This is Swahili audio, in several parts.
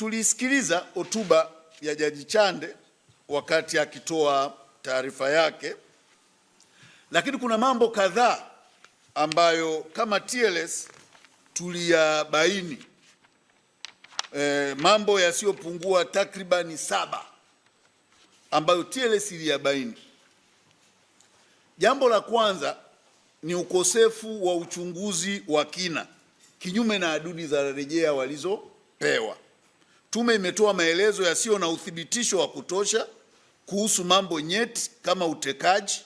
tulisikiliza hotuba ya Jaji Chande wakati akitoa taarifa yake, lakini kuna mambo kadhaa ambayo kama TLS tuliyabaini, mambo yasiyopungua takribani 7 ambayo TLS iliyabaini. Jambo la kwanza ni ukosefu wa uchunguzi wa kina kinyume na adudi za rejea walizopewa. Tume imetoa maelezo yasiyo na uthibitisho wa kutosha kuhusu mambo nyeti kama utekaji,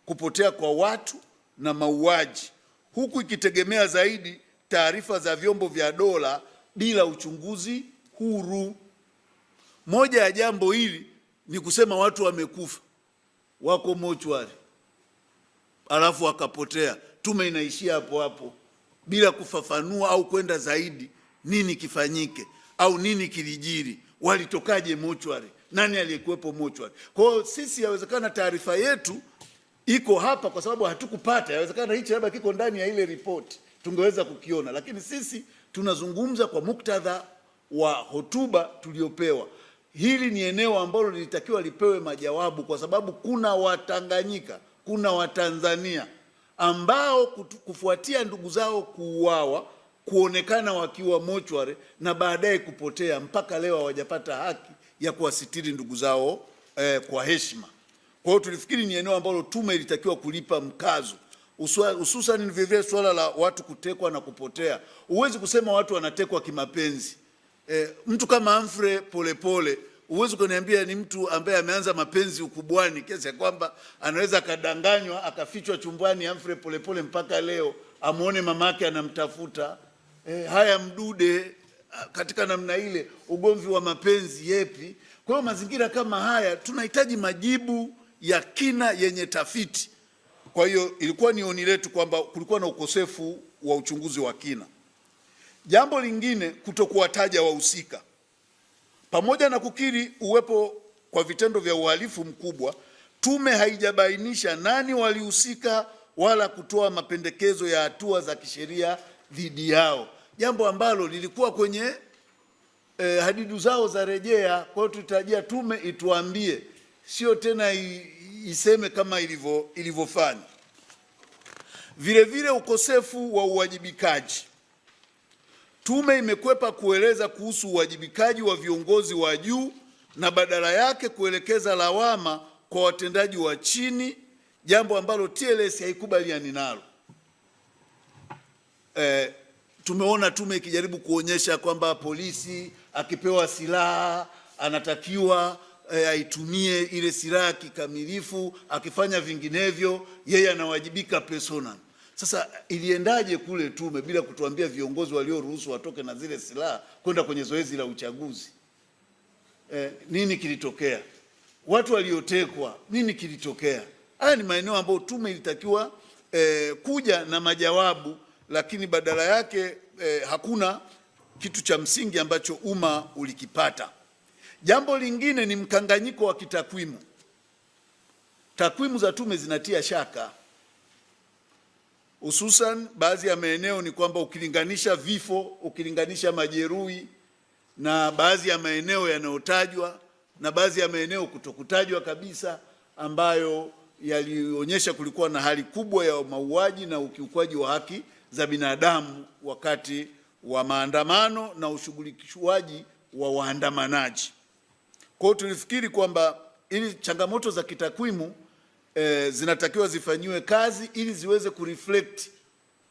kupotea kwa watu na mauaji, huku ikitegemea zaidi taarifa za vyombo vya dola bila uchunguzi huru. Moja ya jambo hili ni kusema watu wamekufa, wako mochwari, alafu wakapotea. Tume inaishia hapo hapo bila kufafanua au kwenda zaidi nini kifanyike au nini kilijiri, walitokaje mochwari, nani aliyekuwepo mochwari. Kwa hiyo sisi, yawezekana taarifa yetu iko hapa kwa sababu hatukupata, yawezekana hichi labda kiko ndani ya ile ripoti tungeweza kukiona, lakini sisi tunazungumza kwa muktadha wa hotuba tuliopewa. Hili ni eneo ambalo lilitakiwa lipewe majawabu, kwa sababu kuna Watanganyika, kuna Watanzania ambao kufuatia ndugu zao kuuawa, kuonekana wakiwa mochwari na baadaye kupotea, mpaka leo hawajapata haki ya kuwasitiri ndugu zao kwa heshima. Kwa hiyo tulifikiri ni eneo ambalo tume ilitakiwa kulipa mkazo, hususan vile swala la watu kutekwa na kupotea. Huwezi kusema watu wanatekwa kimapenzi. Mtu kama Humphrey Polepole, huwezi kuniambia ni mtu ambaye ameanza mapenzi ukubwani kiasi ya kwamba anaweza akadanganywa akafichwa chumbani Humphrey Polepole mpaka leo amuone mamake anamtafuta. Haya Mdude katika namna ile, ugomvi wa mapenzi yepi. Kwa hiyo mazingira kama haya tunahitaji majibu ya kina yenye tafiti. Kwa hiyo ilikuwa ni oni letu kwamba kulikuwa na ukosefu wa uchunguzi wa kina. Jambo lingine, kutokuwataja wahusika. Pamoja na kukiri uwepo kwa vitendo vya uhalifu mkubwa, tume haijabainisha nani walihusika wala kutoa mapendekezo ya hatua za kisheria dhidi yao, jambo ambalo lilikuwa kwenye hadidu zao za rejea. Kwa hiyo tutarajia tume ituambie, sio tena iseme kama ilivyofanya. Vile vile ukosefu wa uwajibikaji. Tume imekwepa kueleza kuhusu uwajibikaji wa viongozi wa juu na badala yake kuelekeza lawama kwa watendaji wa chini, jambo ambalo TLS haikubaliani nalo. Tumeona tume ikijaribu kuonyesha kwamba polisi akipewa silaha anatakiwa aitumie ile silaha kikamilifu, akifanya vinginevyo yeye anawajibika personal. Sasa iliendaje kule tume bila kutuambia viongozi walioruhusu watoke na zile silaha kwenda kwenye zoezi la uchaguzi? Nini kilitokea? Watu waliotekwa, nini kilitokea? Haya ni maeneo ambayo tume ilitakiwa kuja na majawabu, lakini badala yake hakuna kitu cha msingi ambacho umma ulikipata. Jambo lingine ni mkanganyiko wa kitakwimu. Takwimu za tume zinatia shaka, hususan baadhi ya maeneo ni kwamba ukilinganisha vifo, ukilinganisha majeruhi na baadhi ya maeneo yanayotajwa na baadhi ya maeneo kutokutajwa kabisa, ambayo yalionyesha kulikuwa na hali kubwa ya mauaji na ukiukwaji wa haki za binadamu wakati wa maandamano na ushughulikishwaji wa waandamanaji. Kwa hiyo tulifikiri kwamba ili changamoto za kitakwimu zinatakiwa zifanyiwe kazi ili ziweze kureflect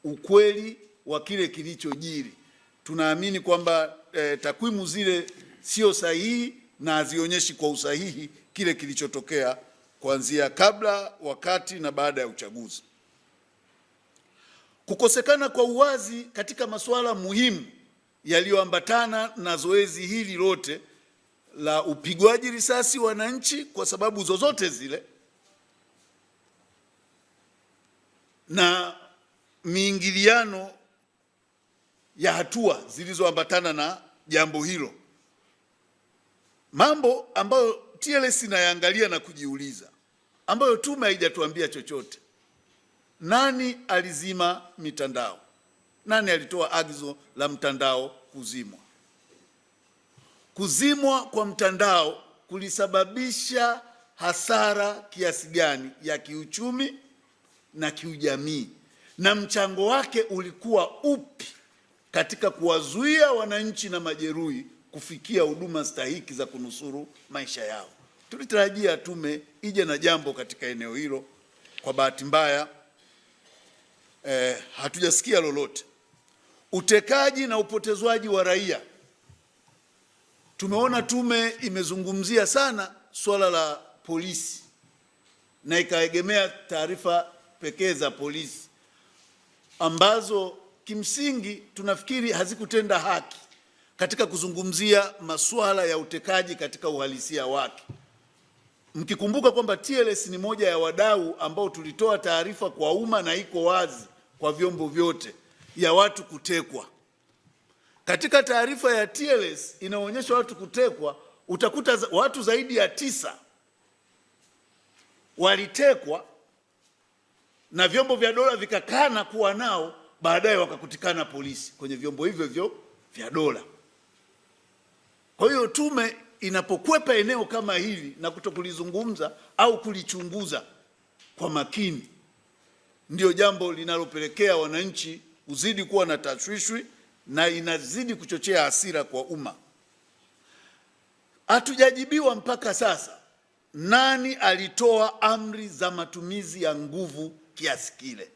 ukweli wa kile kilichojiri. Tunaamini kwamba takwimu zile sio sahihi na hazionyeshi kwa usahihi kile kilichotokea kuanzia kabla, wakati na baada ya uchaguzi. Kukosekana kwa uwazi katika masuala muhimu yaliyoambatana na zoezi hili lote la upigwaji risasi wananchi kwa sababu zozote zile na miingiliano ya hatua zilizoambatana na jambo hilo, mambo ambayo TLS inayaangalia na kujiuliza, ambayo tume haijatuambia chochote. Nani alizima mitandao? Nani alitoa agizo la mtandao kuzimwa? kuzimwa kwa mtandao kulisababisha hasara kiasi gani ya kiuchumi na kiujamii, na mchango wake ulikuwa upi katika kuwazuia wananchi na majeruhi kufikia huduma stahiki za kunusuru maisha yao. Tulitarajia tume ije na jambo katika eneo hilo. Kwa bahati mbaya hatujasikia lolote. Utekaji na upotezwaji wa raia, tumeona tume imezungumzia sana swala la polisi na ikaegemea taarifa pekee za polisi ambazo kimsingi tunafikiri hazikutenda haki katika kuzungumzia masuala ya utekaji katika uhalisia wake. Mkikumbuka kwamba TLS ni moja ya wadau ambao tulitoa taarifa kwa umma na iko wazi kwa vyombo vyote ya watu kutekwa. Katika taarifa ya TLS inaonyesha watu kutekwa, utakuta watu zaidi ya 9 walitekwa na vyombo vya dola vikakana kuwa nao, baadaye wakakutikana polisi kwenye vyombo hivyo vya dola. Kwa hiyo tume inapokwepa eneo kama hili na kutokulizungumza au kulichunguza kwa makini, ndio jambo linalopelekea wananchi uzidi kuwa na tashwishwi na inazidi kuchochea hasira kwa umma. Hatujajibiwa mpaka sasa nani alitoa amri za matumizi ya nguvu kiasi kile.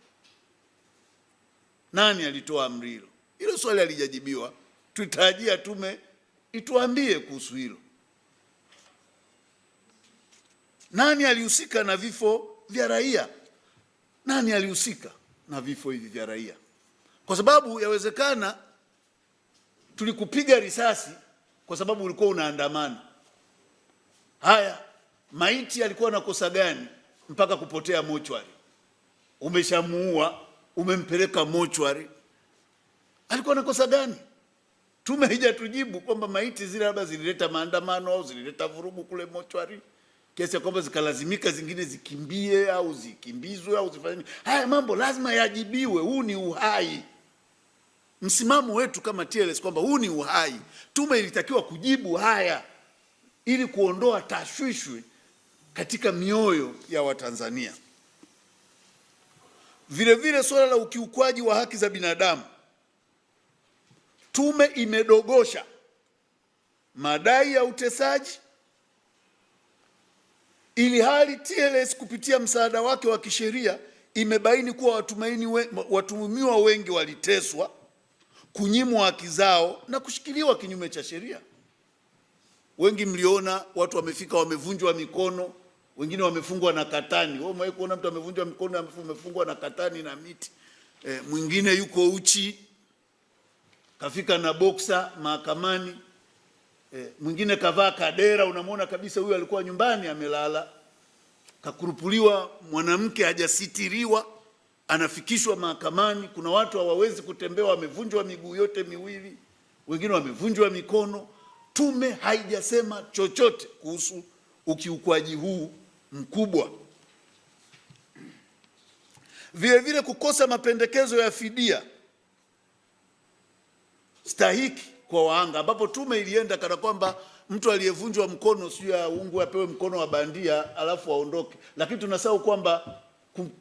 Nani alitoa amri hilo? Hilo swali halijajibiwa. Tulitarajia tume ituambie kuhusu hilo. Nani alihusika na vifo vya raia? Nani alihusika na vifo hivi vya raia? Kwa sababu yawezekana tulikupiga risasi kwa sababu ulikuwa unaandamana. Haya, maiti alikuwa na kosa gani mpaka kupotea mochwari? Umeshamuua, umempeleka mochwari, alikuwa na kosa gani? Tume haijatujibu kwamba maiti zile labda zilileta maandamano au zilileta vurugu kule mochwari kiasi kwamba zikalazimika zingine zikimbie au zikimbizwe au zifanye. Haya mambo lazima yajibiwe. Huu ni uhai. Msimamo wetu kama TLS kwamba huu ni uhai. Tume ilitakiwa kujibu haya ili kuondoa tashwishwi katika mioyo ya Watanzania. Vile vile swala la ukiukwaji wa haki za binadamu, tume imedogosha madai ya utesaji, ili hali TLS kupitia msaada wake wa kisheria imebaini kuwa watuhumiwa wengi waliteswa, kunyimwa haki zao na kushikiliwa kinyume cha sheria. Wengi mliona watu wamefika wamevunjwa mikono, wengine wamefungwa na katani. Wewe umewahi kuona mtu amevunjwa mikono amefungwa na katani na miti? Mwingine yuko uchi kafika na boksa mahakamani. Mwingine kavaa kadera, unamwona kabisa huyu alikuwa nyumbani amelala. Kakurupuliwa mwanamke hajasitiriwa, anafikishwa mahakamani. Kuna watu hawawezi kutembea, wamevunjwa miguu yote miwili, wengine wamevunjwa mikono. Tume haijasema chochote kuhusu ukiukwaji huu mkubwa. Vile vile kukosa mapendekezo ya fidia stahiki kwa wahanga, ambapo tume ilienda kana kwamba mtu aliyevunjwa mkono sio aungwe apewe mkono wa bandia alafu aondoke, lakini tunasahau kwamba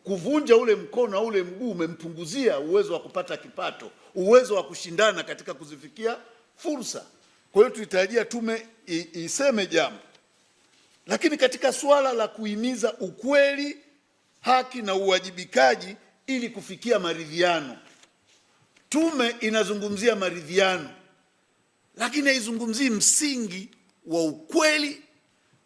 kuvunja ule mkono au ule mguu umempunguzia uwezo wa kupata kipato, uwezo wa kushindana katika kuzifikia fursa. Kwa hiyo tulitarajia tume iseme jambo. Lakini katika suala la kuhimiza ukweli, haki na uwajibikaji ili kufikia maridhiano, tume inazungumzia maridhiano, lakini haizungumzii msingi wa ukweli,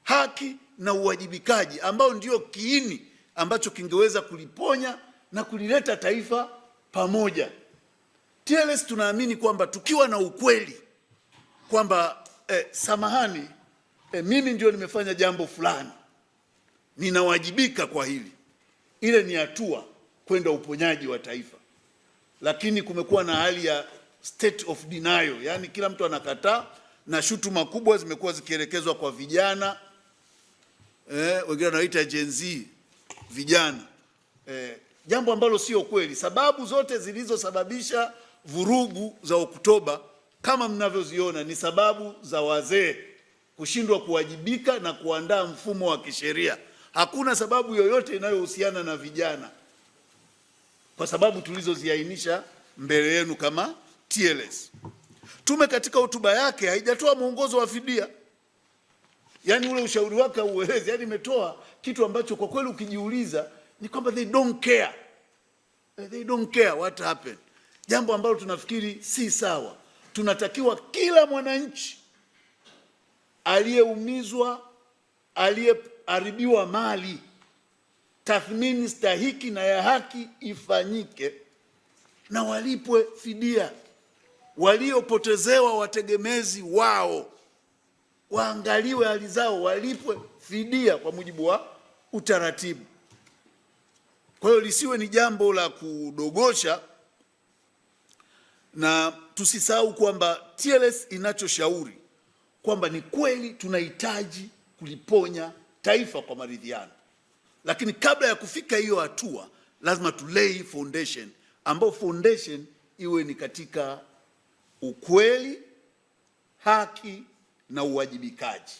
haki na uwajibikaji ambao ndio kiini ambacho kingeweza kuliponya na kulileta taifa pamoja. TLS tunaamini kwamba tukiwa na ukweli kwamba samahani, mimi ndio nimefanya jambo fulani, ninawajibika kwa hili, ile ni hatua kwenda uponyaji wa taifa. Lakini kumekuwa na hali ya state of denial, yani kila mtu anakataa, na shutuma kubwa zimekuwa zikielekezwa kwa vijana, wengine wanaita Gen Z vijana, jambo ambalo sio kweli. Sababu zote zilizosababisha vurugu za Oktoba kama mnavyoziona ni sababu za wazee kushindwa kuwajibika na kuandaa mfumo wa kisheria. Hakuna sababu yoyote inayohusiana na vijana, kwa sababu tulizoziainisha mbele yenu kama TLS. Tume katika hotuba yake haijatoa mwongozo wa fidia, yaani ule ushauri wake hauelezi, yaani imetoa kitu ambacho kwa kweli ukijiuliza ni kwamba they don't care what happened, jambo ambalo tunafikiri si sawa. Tunatakiwa kila mwananchi aliyeumizwa, aliyeharibiwa mali, tathmini stahiki na ya haki ifanyike na walipwe fidia. Waliopotezewa wategemezi wao waangaliwe hali zao, walipwe fidia kwa mujibu wa utaratibu. Kwa hiyo lisiwe ni jambo la kudogosha, na tusisahau kwamba TLS inachoshauri kwamba ni kweli tunahitaji kuliponya taifa kwa maridhiano, lakini kabla ya kufika hiyo hatua lazima tulei foundation, ambayo foundation iwe ni katika ukweli, haki na uwajibikaji.